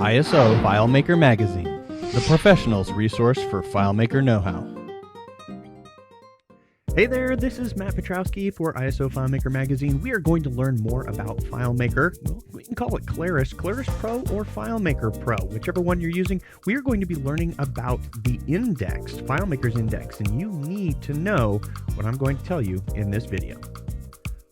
ISO FileMaker Magazine, the professional's resource for FileMaker know-how. Hey there, this is Matt Petrowski for ISO FileMaker Magazine. We are going to learn more about FileMaker. Well, we can call it Claris, Claris Pro, or FileMaker Pro, whichever one you're using. We are going to be learning about the index, FileMaker's index, and you need to know what I'm going to tell you in this video.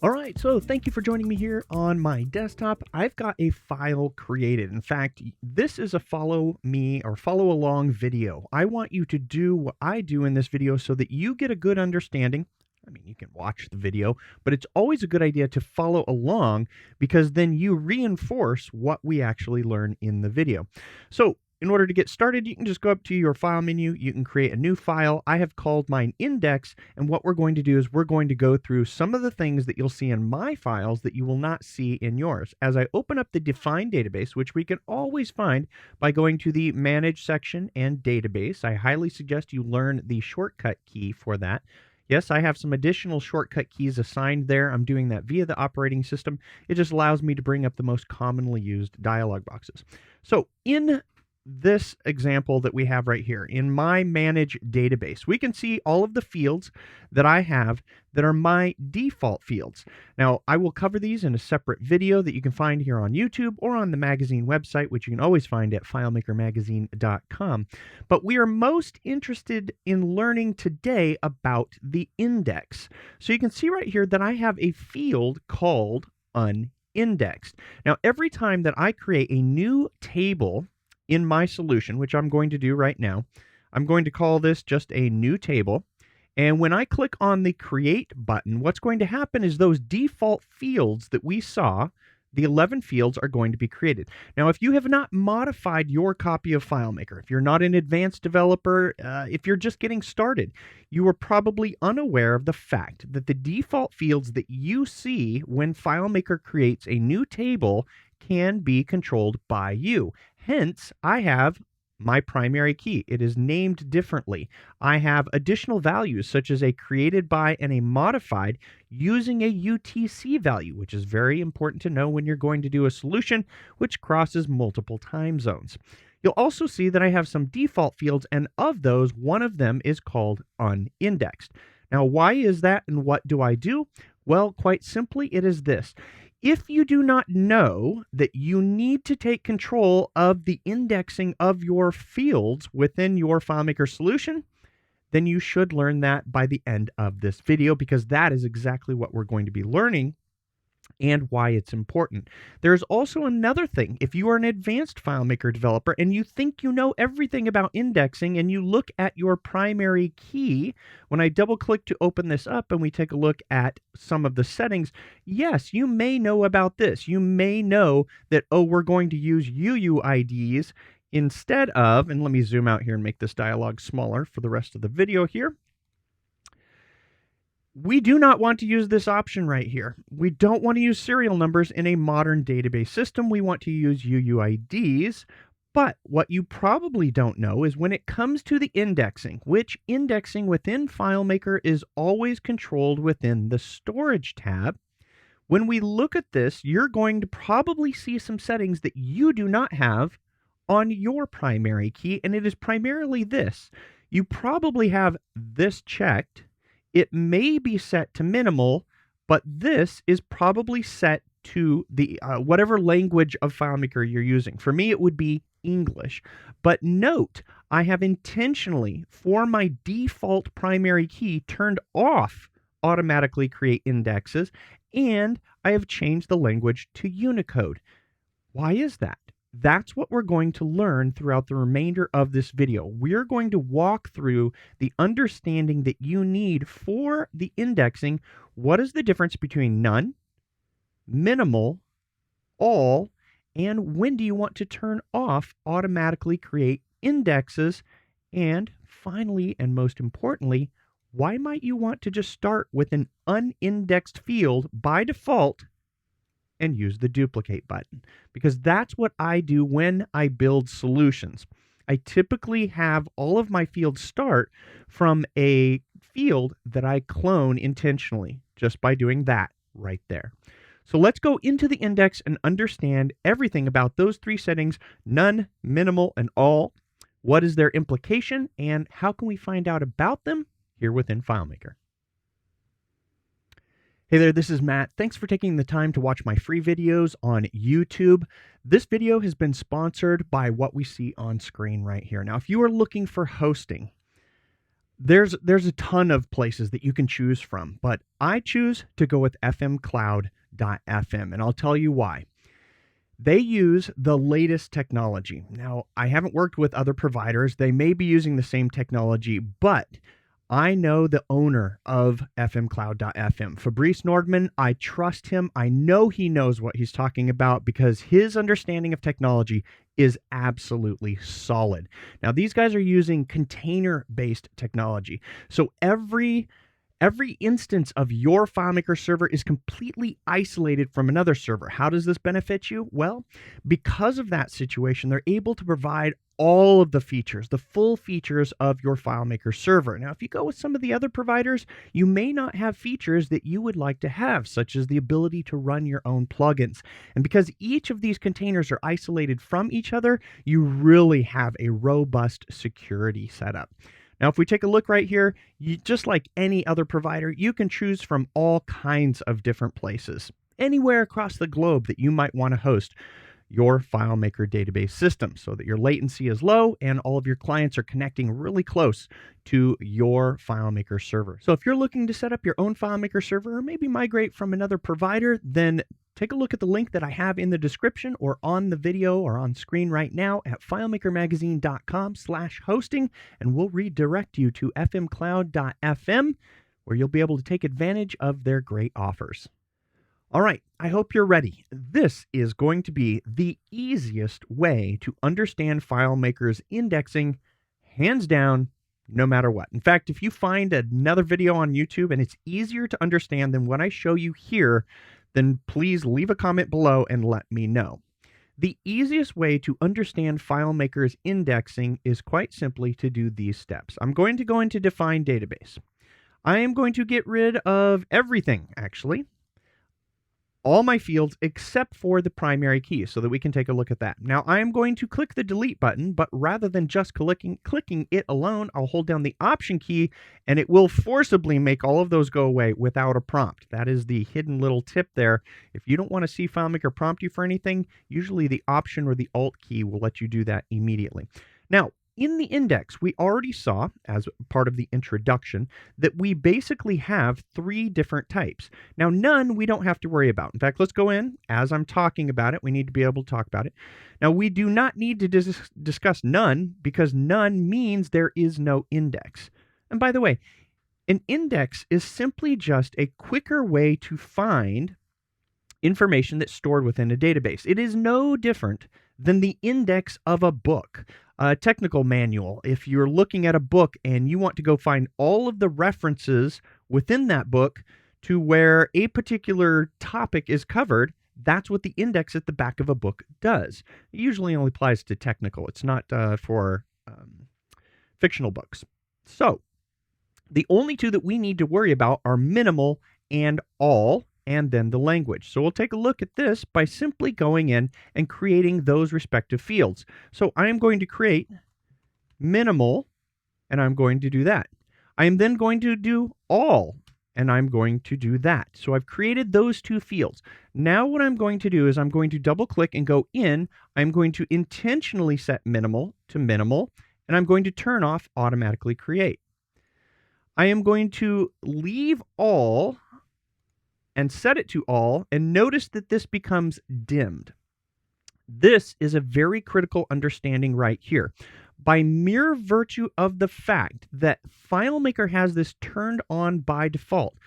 All right, so thank you for joining me here on my desktop. I've got a file created. In fact, this is a follow me or follow along video. I want you to do what I do in this video so that you get a good understanding. I mean, you can watch the video, but it's always a good idea to follow along because then you reinforce what we actually learn in the video. So in order to get started, you can just go up to your file menu. You can create a new file. I have called mine index, and what we're going to do is we're going to go through some of the things that you'll see in my files that you will not see in yours. As I open up the defined database, which we can always find by going to the manage section and database, I highly suggest you learn the shortcut key for that. Yes, I have some additional shortcut keys assigned there. I'm doing that via the operating system. It just allows me to bring up the most commonly used dialog boxes. So in this example that we have right here in my manage database, we can see all of the fields that I have that are my default fields. Now, I will cover these in a separate video that you can find here on YouTube or on the magazine website, which you can always find at FileMakerMagazine.com. But we are most interested in learning today about the index. So you can see right here that I have a field called unindexed. Now, every time that I create a new table in my solution, which I'm going to do right now, I'm going to call this just a new table. And when I click on the create button, what's going to happen is those default fields that we saw, the 11 fields are going to be created. Now, if you have not modified your copy of FileMaker, if you're not an advanced developer, if you're just getting started, you are probably unaware of the fact that the default fields that you see when FileMaker creates a new table can be controlled by you. Hence, I have my primary key. It is named differently. I have additional values such as a created by and a modified using a UTC value, which is very important to know when you're going to do a solution which crosses multiple time zones. You'll also see that I have some default fields, and of those, one of them is called unindexed. Now, why is that and what do I do? Well, quite simply, it is this. If you do not know that you need to take control of the indexing of your fields within your FileMaker solution, then you should learn that by the end of this video, because that is exactly what we're going to be learning and why it's important. There's also another thing. If you are an advanced FileMaker developer and you think you know everything about indexing and you look at your primary key, when I double click to open this up and we take a look at some of the settings, yes, you may know about this. You may know that, oh, we're going to use UUIDs instead of, and let me zoom out here and make this dialog smaller for the rest of the video here. We do not want to use this option right here. We don't want to use serial numbers in a modern database system. We want to use UUIDs. But what you probably don't know is when it comes to the indexing, which indexing within FileMaker is always controlled within the Storage tab. When we look at this, you're going to probably see some settings that you do not have on your primary key, and it is primarily this. You probably have this checked. It may be set to minimal, but this is probably set to the whatever language of FileMaker you're using. For me, it would be English. But note, I have intentionally, for my default primary key, turned off automatically create indexes, and I have changed the language to Unicode. Why is that? That's what we're going to learn throughout the remainder of this video. We're going to walk through the understanding that you need for the indexing. What is the difference between none, minimal, all, and when do you want to turn off automatically create indexes? And finally, and most importantly, why might you want to just start with an unindexed field by default and use the duplicate button? Because that's what I do when I build solutions. I typically have all of my fields start from a field that I clone intentionally just by doing that right there. So let's go into the index and understand everything about those three settings: none, minimal, and all. What is their implication, and how can we find out about them here within FileMaker? Hey there, this is Matt. Thanks for taking the time to watch my free videos on YouTube. This video has been sponsored by what we see on screen right here. Now, if you are looking for hosting, there's a ton of places that you can choose from, but I choose to go with fmcloud.fm, and I'll tell you why. They use the latest technology. Now, I haven't worked with other providers. They may be using the same technology, but I know the owner of fmcloud.fm, Fabrice Nordman. I trust him. I know he knows what he's talking about because his understanding of technology is absolutely solid. Now, these guys are using container-based technology. So every instance of your FileMaker server is completely isolated from another server. How does this benefit you? Well, because of that situation, they're able to provide all of the features, the full features of your FileMaker server. Now, if you go with some of the other providers, you may not have features that you would like to have, such as the ability to run your own plugins. And because each of these containers are isolated from each other, you really have a robust security setup. Now, if we take a look right here, just like any other provider, you can choose from all kinds of different places, anywhere across the globe that you might want to host your FileMaker database system so that your latency is low and all of your clients are connecting really close to your FileMaker server. So if you're looking to set up your own FileMaker server or maybe migrate from another provider, then take a look at the link that I have in the description or on the video or on screen right now at filemakermagazine.com/hosting, and we'll redirect you to fmcloud.fm, where you'll be able to take advantage of their great offers. All right, I hope you're ready. This is going to be the easiest way to understand FileMaker's indexing, hands down, no matter what. In fact, if you find another video on YouTube and it's easier to understand than what I show you here, then please leave a comment below and let me know. The easiest way to understand FileMaker's indexing is quite simply to do these steps. I'm going to go into Define Database. I am going to get rid of everything, actually. All my fields except for the primary key so that we can take a look at that. Now, I am going to click the delete button, but rather than just clicking it alone, I'll hold down the option key and it will forcibly make all of those go away without a prompt. That is the hidden little tip there. If you don't want to see FileMaker prompt you for anything, usually the option or the alt key will let you do that immediately. Now, in the index, we already saw, as part of the introduction, that we basically have three different types. Now, none we don't have to worry about. In fact, let's go in. As I'm talking about it, we need to be able to talk about it. Now, we do not need to discuss none because none means there is no index. And by the way, an index is simply just a quicker way to find information that's stored within a database. It is no different than the index of a book. A technical manual. If you're looking at a book and you want to go find all of the references within that book to where a particular topic is covered, that's what the index at the back of a book does. It usually only applies to technical. It's not for fictional books. So the only two that we need to worry about are minimal and all, and then the language. So we'll take a look at this by simply going in and creating those respective fields. So I am going to create minimal, and I'm going to do that. I am then going to do all, and I'm going to do that. So I've created those two fields. Now what I'm going to do is I'm going to double click and go in. I'm going to intentionally set minimal to minimal, and I'm going to turn off automatically create. I am going to leave all and set it to all, and notice that this becomes dimmed. This is a very critical understanding right here. By mere virtue of the fact that FileMaker has this turned on by default,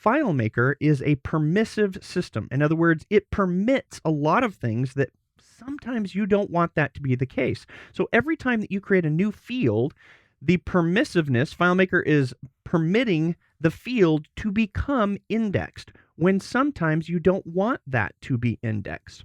FileMaker is a permissive system. In other words, it permits a lot of things that sometimes you don't want that to be the case. So every time that you create a new field, the permissiveness, FileMaker is permitting the field to become indexed, when sometimes you don't want that to be indexed.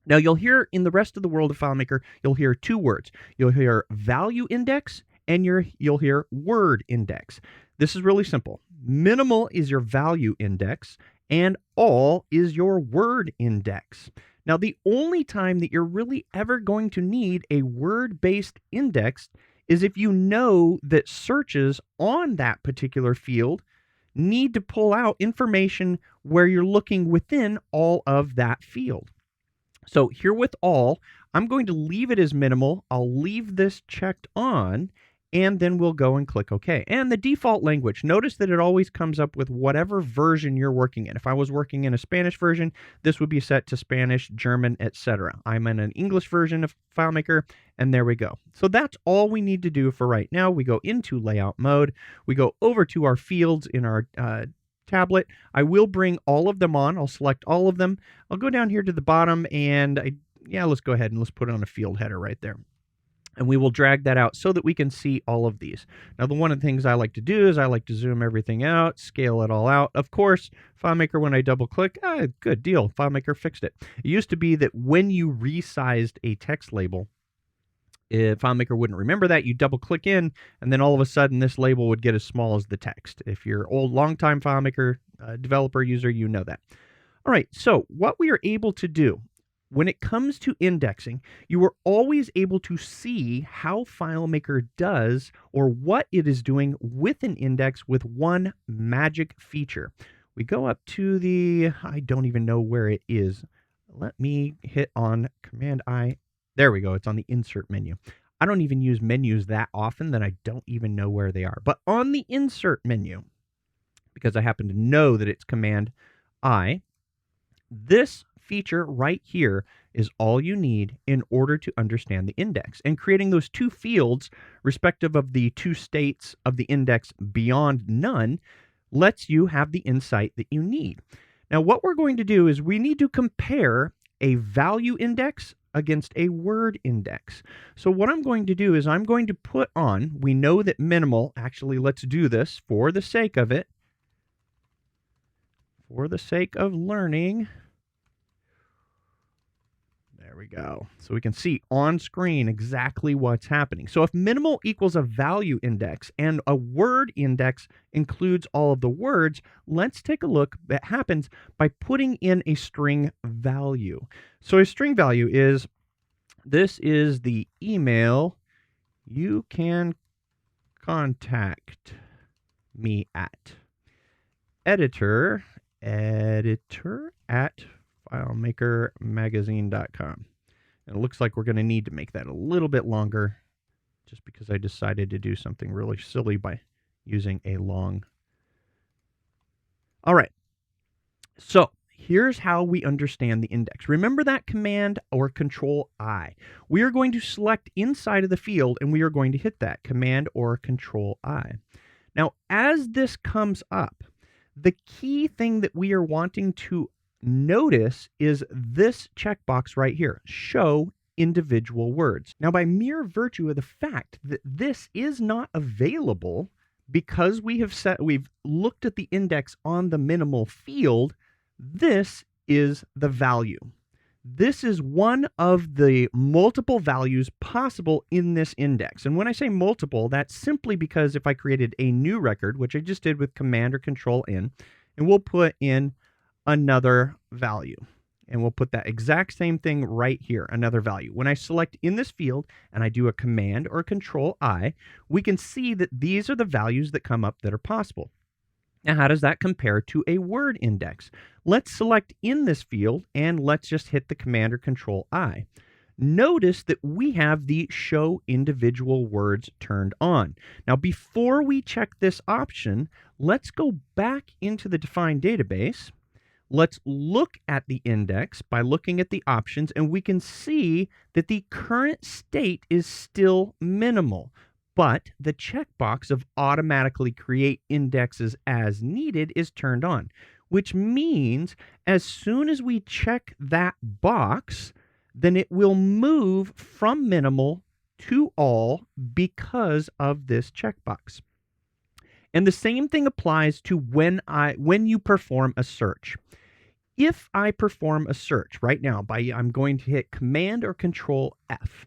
Now, you'll hear in the rest of the world of FileMaker, you'll hear two words. You'll hear value index and you'll hear word index. This is really simple. Minimal is your value index and all is your word index. Now, the only time that you're really ever going to need a word-based index is if you know that searches on that particular field need to pull out information where you're looking within all of that field. So here with all, I'm going to leave it as minimal. I'll leave this checked on, and then we'll go and click OK. And the default language, notice that it always comes up with whatever version you're working in. If I was working in a Spanish version, this would be set to Spanish, German, etc. I'm in an English version of FileMaker, and there we go. So that's all we need to do for right now. We go into layout mode. We go over to our fields in our tablet. I will bring all of them on. I'll select all of them. I'll go down here to the bottom, and let's go ahead and let's put on a field header right there. And we will drag that out so that we can see all of these. Now, one of the things I like to do is I like to zoom everything out, scale it all out. Of course, FileMaker, when I double click, good deal, FileMaker fixed it. It used to be that when you resized a text label, FileMaker wouldn't remember that. You double click in, and then all of a sudden this label would get as small as the text. If you're longtime FileMaker developer user, you know that. All right, so what we are able to do when it comes to indexing, you are always able to see how FileMaker does or what it is doing with an index with one magic feature. We go up to I don't even know where it is. Let me hit on Command-I. There we go. It's on the Insert menu. I don't even use menus that often that I don't even know where they are. But on the Insert menu, because I happen to know that it's Command-I, this feature right here is all you need in order to understand the index. And creating those two fields, respective of the two states of the index beyond none, lets you have the insight that you need. Now, what we're going to do is we need to compare a value index against a word index. So what I'm going to do is I'm going to put on, we know that minimal, actually let's do this for the sake of it, for the sake of learning. There we go. So we can see on screen exactly what's happening. So if minimal equals a value index and a word index includes all of the words, let's take a look. That happens by putting in a string value. So a string value is, this is the email you can contact me at. Editor at FileMakerMagazine.com. And it looks like we're going to need to make that a little bit longer just because I decided to do something really silly by using a long. All right. So here's how we understand the index. Remember that Command or Control-I. We are going to select inside of the field and we are going to hit that Command or Control-I. Now, as this comes up, the key thing that we are wanting to notice is this checkbox right here, show individual words. Now, by mere virtue of the fact that this is not available because we've looked at the index on the minimal field, this is the value. This is one of the multiple values possible in this index. And when I say multiple, that's simply because if I created a new record, which I just did with Command or Control-N, and we'll put in another value. And we'll put that exact same thing right here, another value. When I select in this field and I do a Command or Control-I, we can see that these are the values that come up that are possible. Now, how does that compare to a word index? Let's select in this field and let's just hit the Command or Control-I. Notice that we have the show individual words turned on. Now, before we check this option, let's go back into the defined database. Let's look at the index by looking at the options, and we can see that the current state is still minimal. But the checkbox of automatically create indexes as needed is turned on, which means as soon as we check that box, then it will move from minimal to all because of this checkbox. And the same thing applies to when you perform a search. If I perform a search right now I'm going to hit Command or Control F.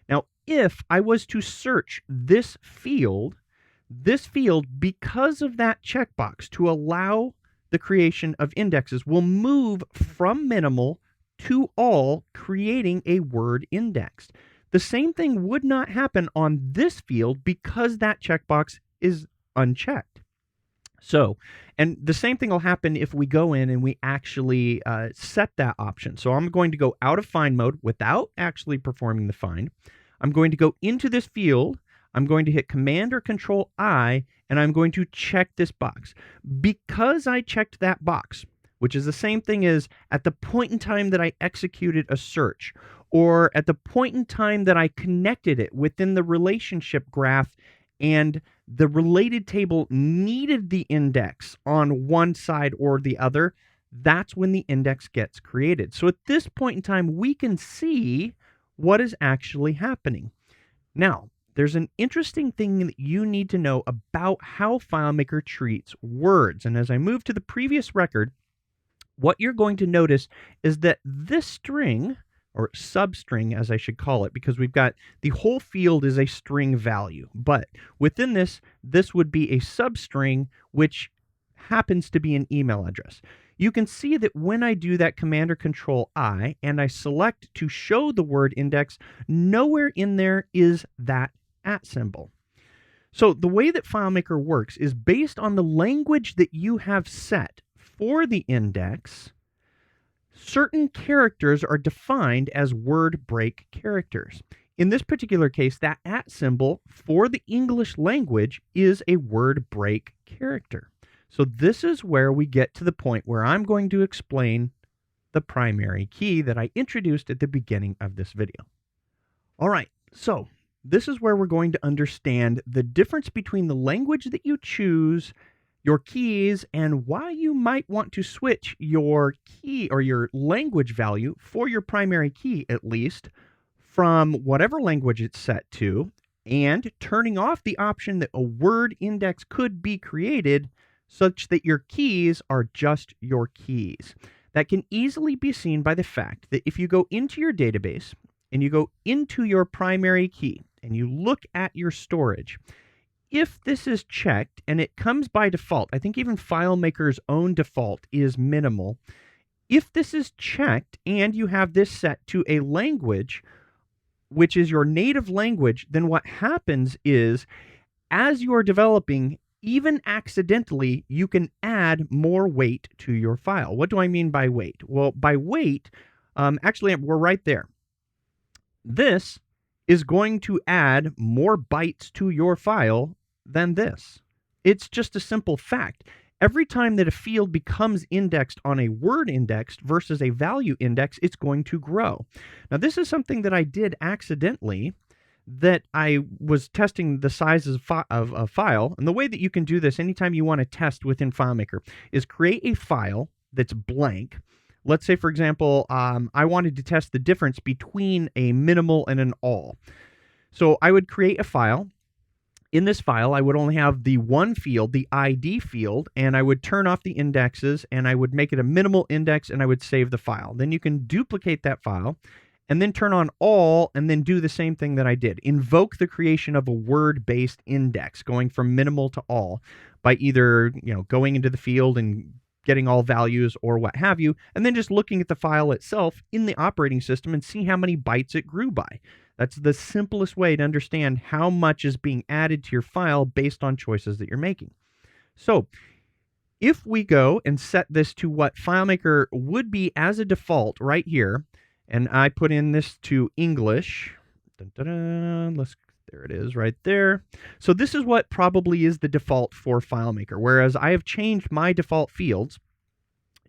Now, if I was to search this field, because of that checkbox to allow the creation of indexes will move from minimal to all, creating a word index. The same thing would not happen on this field because that checkbox is unchecked. So, and the same thing will happen if we go in and we actually set that option. So I'm going to go out of find mode without actually performing the find. I'm going to go into this field. I'm going to hit Command or Control I, and I'm going to check this box. Because I checked that box, which is the same thing as at the point in time that I executed a search, or at the point in time that I connected it within the relationship graph, and the related table needed the index on one side or the other, that's when the index gets created. So at this point in time, we can see what is actually happening. Now, there's an interesting thing that you need to know about how FileMaker treats words. And as I move to the previous record, what you're going to notice is that this string, or substring as I should call it, because we've got the whole field is a string value. But within this would be a substring, which happens to be an email address. You can see that when I do that Command or Control I, and I select to show the word index, nowhere in there is that @ symbol. So the way that FileMaker works is based on the language that you have set for the index. Certain characters are defined as word break characters. In this particular case, that @ symbol for the English language is a word break character. So this is where we get to the point where I'm going to explain the primary key that I introduced at the beginning of this video. All right, so this is where we're going to understand the difference between the language that you choose, your keys, and why you might want to switch your key or your language value for your primary key, at least, from whatever language it's set to, and turning off the option that a word index could be created such that your keys are just your keys. That can easily be seen by the fact that if you go into your database and you go into your primary key and you look at your storage, if this is checked, and it comes by default, I think even FileMaker's own default is minimal. If this is checked and you have this set to a language, which is your native language, then what happens is, as you are developing, even accidentally, you can add more weight to your file. What do I mean by weight? Well, by weight, actually, we're right there. This is going to add more bytes to your file than this. It's just a simple fact. Every time that a field becomes indexed on a word index versus a value index, it's going to grow. Now, this is something that I did accidentally, that I was testing the sizes of a file. And the way that you can do this anytime you want to test within FileMaker is create a file that's blank. Let's say, for example, I wanted to test the difference between a minimal and an all. So I would create a file. In this file, I would only have the one field, the ID field, and I would turn off the indexes, and I would make it a minimal index, and I would save the file. Then you can duplicate that file, and then turn on all, and then do the same thing that I did. Invoke the creation of a word-based index, going from minimal to all, by either going into the field and getting all values or what have you, and then just looking at the file itself in the operating system and see how many bytes it grew by. That's the simplest way to understand how much is being added to your file based on choices that you're making. So if we go and set this to what FileMaker would be as a default right here, and I put in this to English, there it is right there. So this is what probably is the default for FileMaker, whereas I have changed my default fields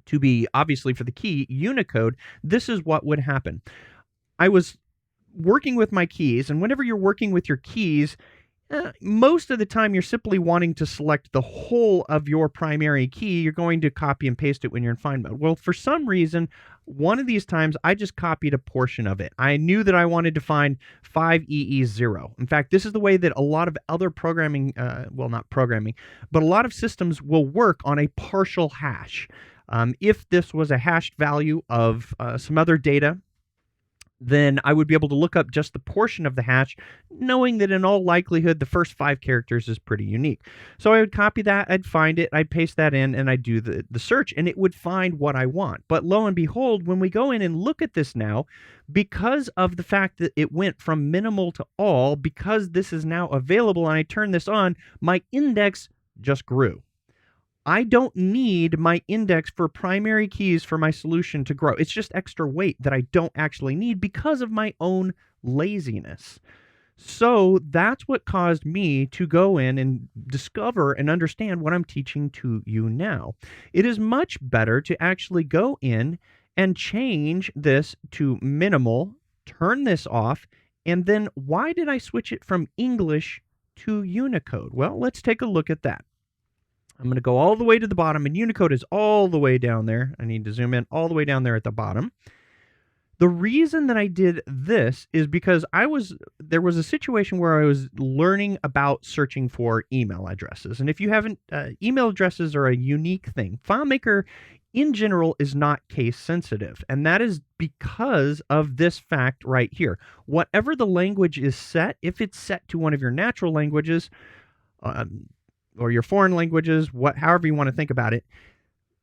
to be, obviously for the key, Unicode. This is what would happen. I was working with my keys, and whenever you're working with your keys, most of the time you're simply wanting to select the whole of your primary key. You're going to copy and paste it when you're in find mode. Well, for some reason, one of these times I just copied a portion of it. I knew that I wanted to find 5EE0. In fact, this is the way that a lot of other programming, well, not programming, but a lot of systems will work on a partial hash. If this was a hashed value of some other data, then I would be able to look up just the portion of the hash, knowing that in all likelihood, the first 5 characters is pretty unique. So I would copy that, I'd find it, I'd paste that in, and I'd do the search, and it would find what I want. But lo and behold, when we go in and look at this now, because of the fact that it went from minimal to all, because this is now available and I turn this on, my index just grew. I don't need my index for primary keys for my solution to grow. It's just extra weight that I don't actually need because of my own laziness. So that's what caused me to go in and discover and understand what I'm teaching to you now. It is much better to actually go in and change this to minimal, turn this off, and then why did I switch it from English to Unicode? Well, let's take a look at that. I'm going to go all the way to the bottom, and Unicode is all the way down there. I need to zoom in all the way down there at the bottom. The reason that I did this is because there was a situation where I was learning about searching for email addresses. And if you haven't, email addresses are a unique thing. FileMaker in general is not case sensitive. And that is because of this fact right here. Whatever the language is set, if it's set to one of your natural languages, or your foreign languages, however you want to think about it,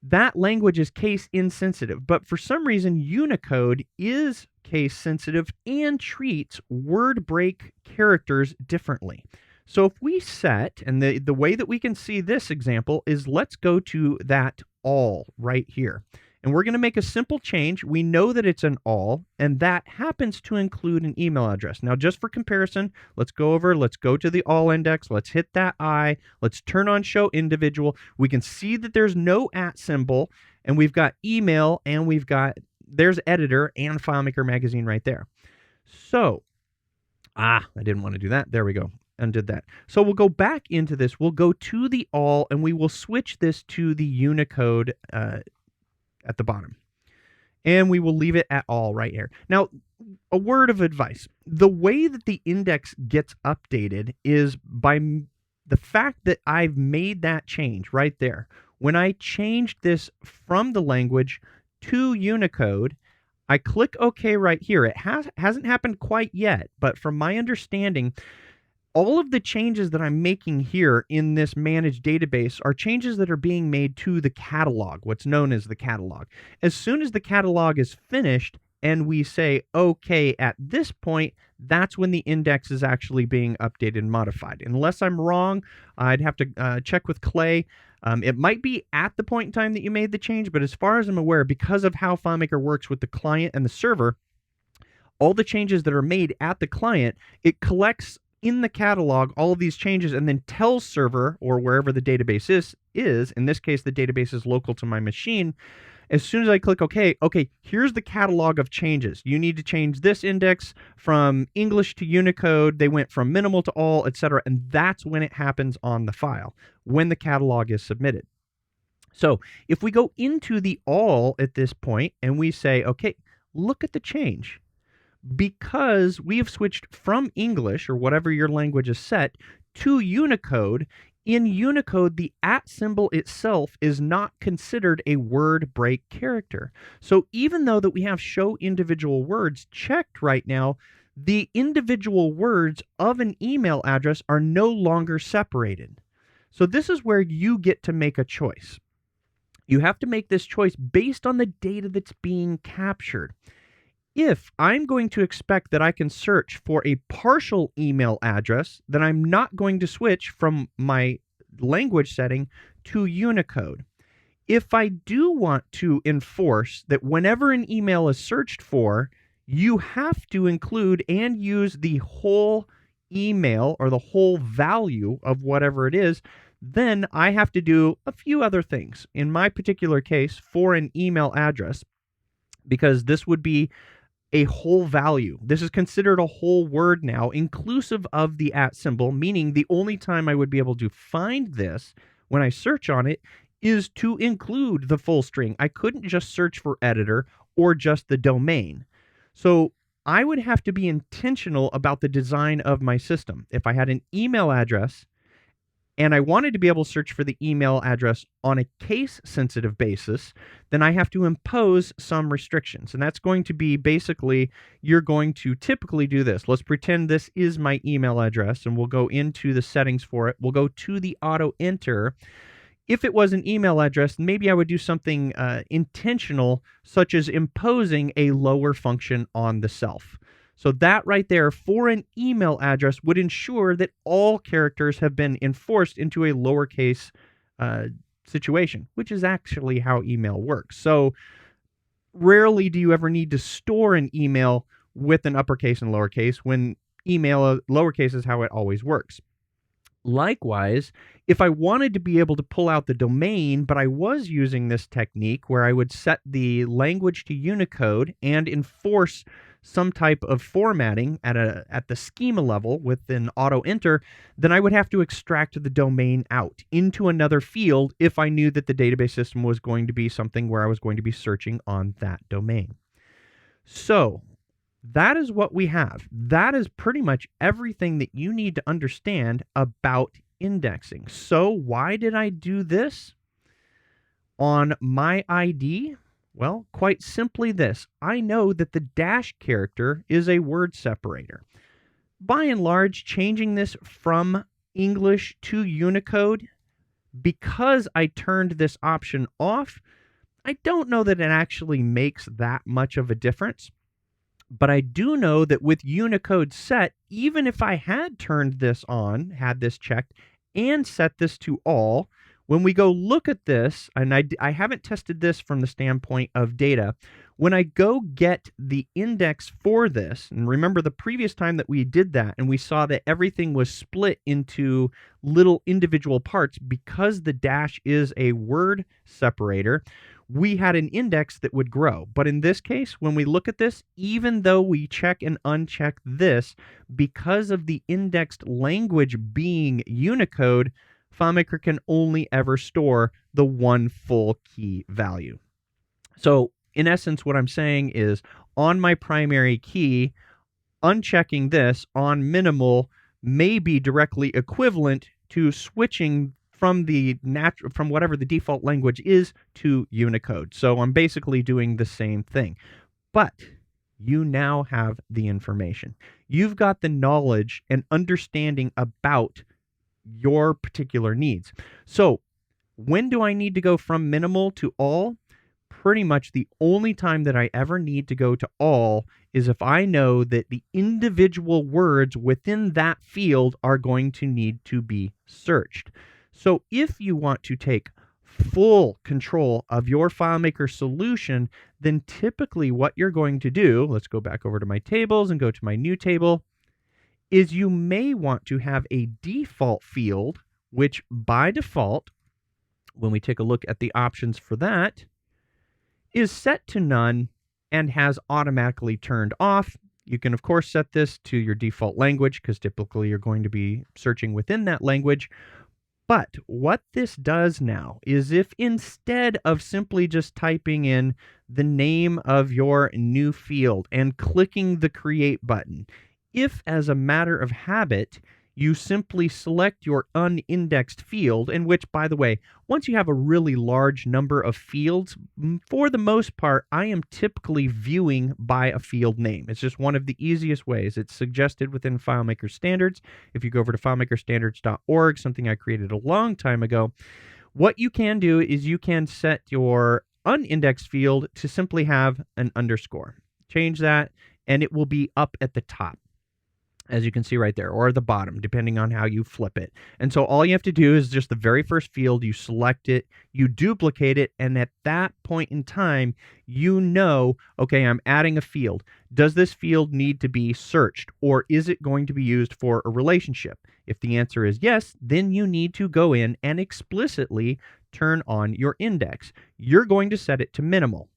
that language is case insensitive. But for some reason, Unicode is case sensitive and treats word break characters differently. So if we set, and the way that we can see this example is, let's go to that all right here. And we're going to make a simple change. We know that it's an all, and that happens to include an email address. Now, just for comparison, let's go to the all index. Let's hit that I. Let's turn on show individual. We can see that there's no @ symbol, and we've got email, and there's editor and FileMaker magazine right there. So, I didn't want to do that. There we go. Undid that. So we'll go back into this. We'll go to the all, and we will switch this to the Unicode at the bottom. And we will leave it at all right here. Now, a word of advice. The way that the index gets updated is by the fact that I've made that change right there. When I changed this from the language to Unicode, I click OK right here. It hasn't happened quite yet, but from my understanding, all of the changes that I'm making here in this managed database are changes that are being made to the catalog, what's known as the catalog. As soon as the catalog is finished and we say OK at this point, that's when the index is actually being updated and modified. Unless I'm wrong, I'd have to check with Clay. It might be at the point in time that you made the change, but as far as I'm aware, because of how FileMaker works with the client and the server, all the changes that are made at the client, it collects in the catalog all of these changes and then tells server, or wherever the database is, in this case the database is local to my machine, as soon as I click OK, here's the catalog of changes. You need to change this index from English to Unicode. They went from minimal to all, etc. And that's when it happens on the file, when the catalog is submitted. So if we go into the all at this point and we say, okay, look at the change. Because we have switched from English, or whatever your language is set, to Unicode, in Unicode, the @ symbol itself is not considered a word break character. So even though that we have show individual words checked right now, the individual words of an email address are no longer separated. So this is where you get to make a choice. You have to make this choice based on the data that's being captured. If I'm going to expect that I can search for a partial email address, then I'm not going to switch from my language setting to Unicode. If I do want to enforce that whenever an email is searched for, you have to include and use the whole email or the whole value of whatever it is, then I have to do a few other things. In my particular case, for an email address, because this would be a whole value. This is considered a whole word now, inclusive of the @ symbol, meaning the only time I would be able to find this when I search on it is to include the full string. I couldn't just search for editor or just the domain. So I would have to be intentional about the design of my system. If I had an email address and I wanted to be able to search for the email address on a case-sensitive basis, then I have to impose some restrictions. And that's going to be basically, you're going to typically do this. Let's pretend this is my email address, and we'll go into the settings for it. We'll go to the auto enter. If it was an email address, maybe I would do something intentional, such as imposing a lower function on the self. So that right there for an email address would ensure that all characters have been enforced into a lowercase situation, which is actually how email works. So rarely do you ever need to store an email with an uppercase and lowercase when email lowercase is how it always works. Likewise, if I wanted to be able to pull out the domain, but I was using this technique where I would set the language to Unicode and enforce some type of formatting at the schema level with an auto enter, then I would have to extract the domain out into another field if I knew that the database system was going to be something where I was going to be searching on that domain. So that is what we have. That is pretty much everything that you need to understand about indexing. So why did I do this on my ID? Well, quite simply this. I know that the dash character is a word separator. By and large, changing this from English to Unicode, because I turned this option off, I don't know that it actually makes that much of a difference. But I do know that with Unicode set, even if I had turned this on, had this checked, and set this to all, when we go look at this, and I haven't tested this from the standpoint of data, when I go get the index for this, and remember the previous time that we did that, and we saw that everything was split into little individual parts because the dash is a word separator, we had an index that would grow. But in this case, when we look at this, even though we check and uncheck this, because of the indexed language being Unicode, FileMaker can only ever store the one full key value. So in essence, what I'm saying is on my primary key, unchecking this on minimal may be directly equivalent to switching from from whatever the default language is to Unicode. So I'm basically doing the same thing. But you now have the information. You've got the knowledge and understanding about your particular needs. So when do I need to go from minimal to all? Pretty much the only time that I ever need to go to all is if I know that the individual words within that field are going to need to be searched. So if you want to take full control of your FileMaker solution, then typically what you're going to do, let's go back over to my tables and go to my new table, is you may want to have a default field, which by default, when we take a look at the options for that, is set to none and has automatically turned off. You can, of course, set this to your default language because typically you're going to be searching within that language. But what this does now is if instead of simply just typing in the name of your new field and clicking the create button, if as a matter of habit, you simply select your unindexed field, in which, by the way, once you have a really large number of fields, for the most part, I am typically viewing by a field name. It's just one of the easiest ways. It's suggested within FileMaker standards. If you go over to FileMakerstandards.org, something I created a long time ago, what you can do is you can set your unindexed field to simply have an underscore. Change that, and it will be up at the top, as you can see right there, or the bottom, depending on how you flip it. And so all you have to do is just the very first field, you select it, you duplicate it, and at that point in time, you know, okay, I'm adding a field. Does this field need to be searched, or is it going to be used for a relationship? If the answer is yes, then you need to go in and explicitly turn on your index. You're going to set it to minimal.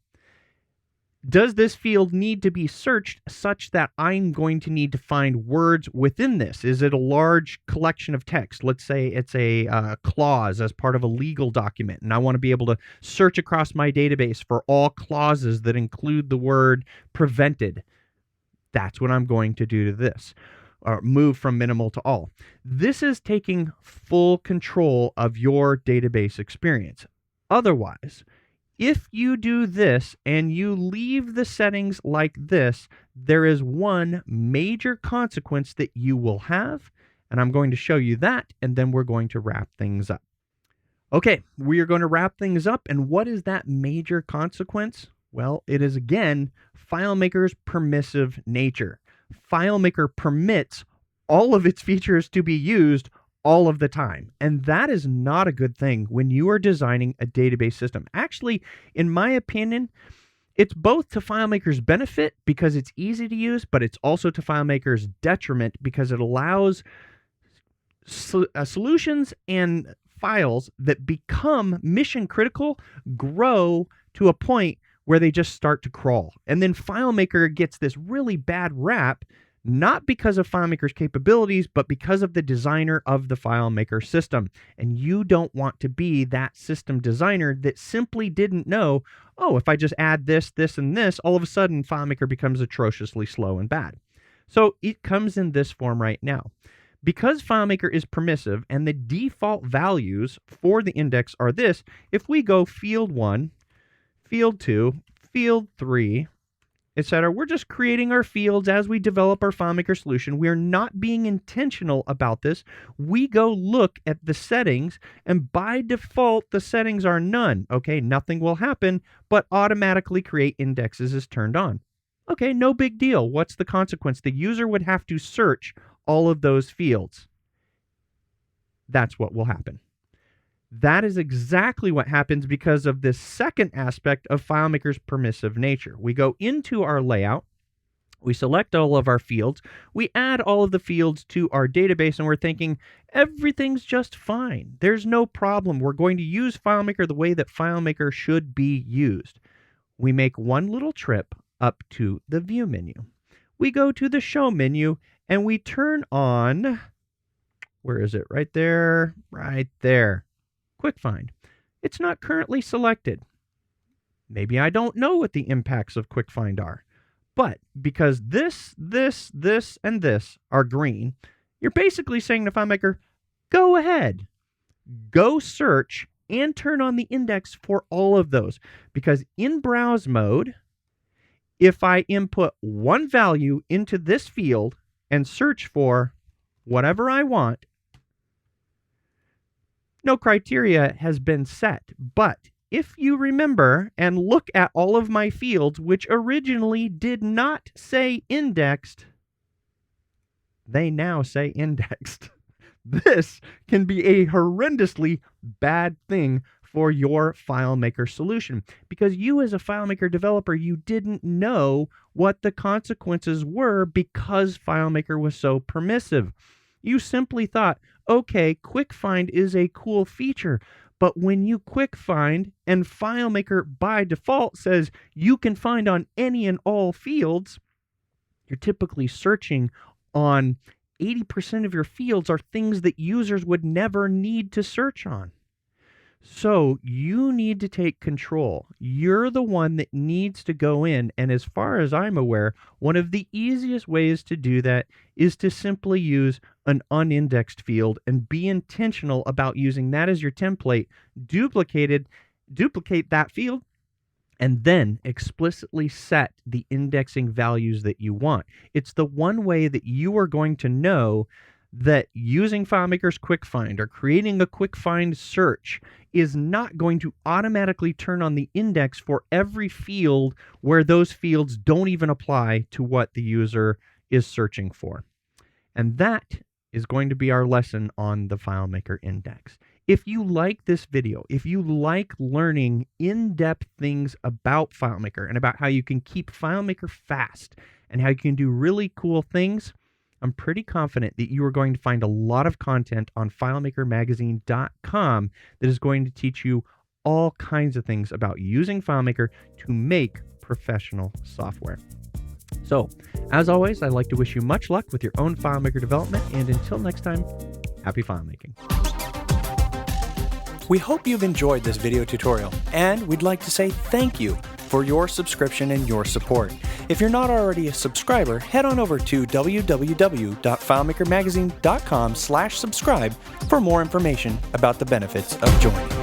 Does this field need to be searched such that I'm going to need to find words within this? Is it a large collection of text? Let's say it's a clause as part of a legal document, and I want to be able to search across my database for all clauses that include the word prevented. That's what I'm going to do to this. or move from minimal to all. This is taking full control of your database experience. Otherwise, if you do this and you leave the settings like this, there is one major consequence that you will have, and I'm going to show you that, and then we're going to wrap things up. Okay, we are going to wrap things up, and what is that major consequence? Well, it is, again, FileMaker's permissive nature. FileMaker permits all of its features to be used all of the time, and that is not a good thing when you are designing a database system. Actually, in my opinion, it's both to FileMaker's benefit because it's easy to use, but it's also to FileMaker's detriment because it allows solutions and files that become mission critical grow to a point where they just start to crawl. And then FileMaker gets this really bad rap, not because of FileMaker's capabilities, but because of the designer of the FileMaker system. And you don't want to be that system designer that simply didn't know, oh, if I just add this, this, and this, all of a sudden FileMaker becomes atrociously slow and bad. So it comes in this form right now. Because FileMaker is permissive and the default values for the index are this, if we go field 1, field 2, field 3, etc., we're just creating our fields as we develop our FileMaker solution. We are not being intentional about this. We go look at the settings, and by default, the settings are none. Okay, nothing will happen, but automatically create indexes is turned on. Okay, no big deal. What's the consequence? The user would have to search all of those fields. That's what will happen. That is exactly what happens because of this second aspect of FileMaker's permissive nature. We go into our layout, we select all of our fields, we add all of the fields to our database, and we're thinking everything's just fine. There's no problem. We're going to use FileMaker the way that FileMaker should be used. We make one little trip up to the View menu. We go to the Show menu, and we turn on, where is it? Right there, right there. Quick Find. It's not currently selected. Maybe I don't know what the impacts of Quick Find are. But because this, and this are green, you're basically saying to FileMaker, go ahead, go search and turn on the index for all of those. Because in browse mode, if I input one value into this field and search for whatever I want, no criteria has been set. But if you remember and look at all of my fields, which originally did not say indexed, they now say indexed. This can be a horrendously bad thing for your FileMaker solution because you as a FileMaker developer, you didn't know what the consequences were because FileMaker was so permissive. You simply thought, okay, Quick Find is a cool feature, but when you Quick Find and FileMaker by default says you can find on any and all fields, you're typically searching on 80% of your fields are things that users would never need to search on. So you need to take control. You're the one that needs to go in. And as far as I'm aware, one of the easiest ways to do that is to simply use an unindexed field and be intentional about using that as your template, duplicate that field, and then explicitly set the indexing values that you want. It's the one way that you are going to know that using FileMaker's Quick Find or creating a Quick Find search is not going to automatically turn on the index for every field where those fields don't even apply to what the user is searching for. And that is going to be our lesson on the FileMaker index. If you like this video, if you like learning in-depth things about FileMaker and about how you can keep FileMaker fast and how you can do really cool things, I'm pretty confident that you are going to find a lot of content on FileMakerMagazine.com that is going to teach you all kinds of things about using FileMaker to make professional software. So, as always, I'd like to wish you much luck with your own FileMaker development, and until next time, happy FileMaking. We hope you've enjoyed this video tutorial, and we'd like to say thank you for your subscription and your support. If you're not already a subscriber, head on over to www.filemakermagazine.com/subscribe for more information about the benefits of joining.